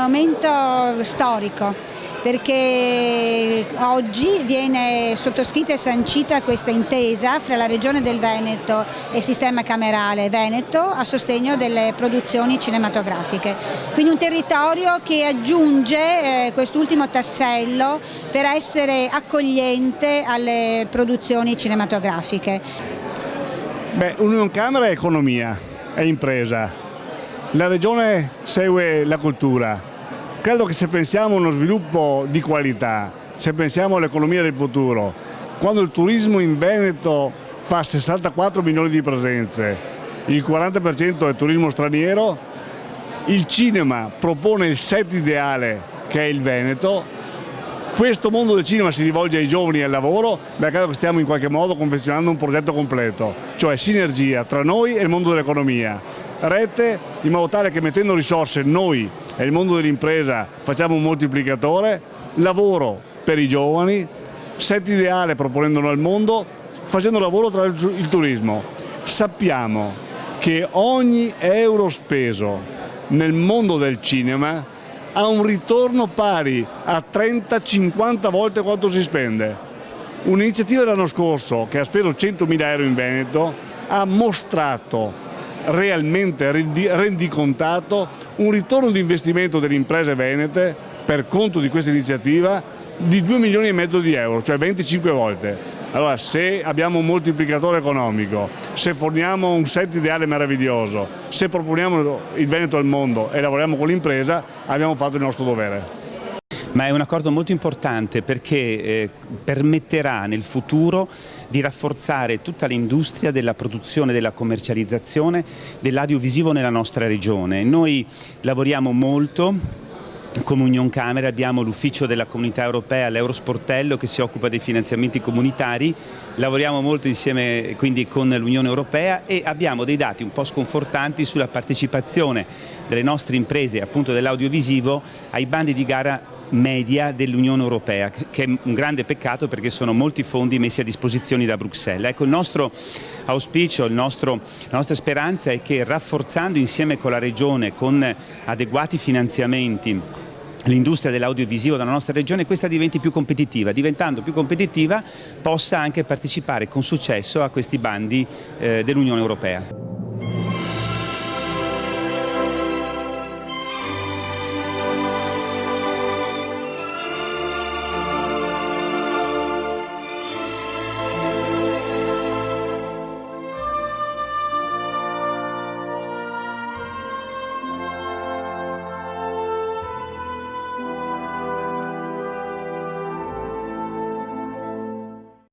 momento storico, perché oggi viene sottoscritta e sancita questa intesa fra la Regione del Veneto e il Sistema Camerale Veneto a delle produzioni cinematografiche. Quindi un territorio che aggiunge quest'ultimo tassello per essere accogliente alle produzioni cinematografiche. Unioncamere è economia, è impresa, la Regione segue la cultura. Credo che se pensiamo a uno sviluppo di qualità, se pensiamo all'economia del futuro, quando il turismo in Veneto fa 64 milioni di presenze, il 40% è turismo straniero, il cinema propone il set ideale che è il Veneto, questo mondo del cinema si rivolge ai giovani e al lavoro, credo che stiamo in qualche modo confezionando un progetto completo, cioè sinergia tra noi e il mondo dell'economia. Rete in modo tale che mettendo risorse noi e il mondo dell'impresa facciamo un moltiplicatore, lavoro per i giovani, set ideale proponendolo al mondo, facendo lavoro tra il turismo. Sappiamo che ogni euro speso nel mondo del cinema ha un ritorno pari a 30-50 volte quanto si spende. Un'iniziativa dell'anno scorso che ha speso 100.000 euro in Veneto ha mostrato realmente rendicontato un ritorno di investimento delle imprese venete per conto di questa iniziativa di 2,5 milioni di euro, cioè 25 volte. Allora, se abbiamo un moltiplicatore economico, se forniamo un set ideale meraviglioso, se proponiamo il Veneto al mondo e lavoriamo con l'impresa, abbiamo fatto il nostro dovere. Ma è un accordo molto importante perché permetterà nel futuro di rafforzare tutta l'industria della produzione e della commercializzazione dell'audiovisivo nella nostra regione. Noi lavoriamo molto. Come Unioncamere abbiamo l'ufficio della Comunità Europea, l'Eurosportello, che si occupa dei finanziamenti comunitari, lavoriamo molto insieme quindi con l'Unione Europea e abbiamo dei dati un po' sconfortanti sulla partecipazione delle nostre imprese, appunto dell'audiovisivo, ai bandi di gara media dell'Unione Europea, che è un grande peccato perché sono molti fondi messi a disposizione da Bruxelles. Ecco, il nostro auspicio, la nostra speranza è che rafforzando insieme con la Regione, con adeguati finanziamenti, l'industria dell'audiovisivo della nostra regione, questa diventi più competitiva. Diventando più competitiva possa anche partecipare con successo a questi bandi dell'Unione Europea.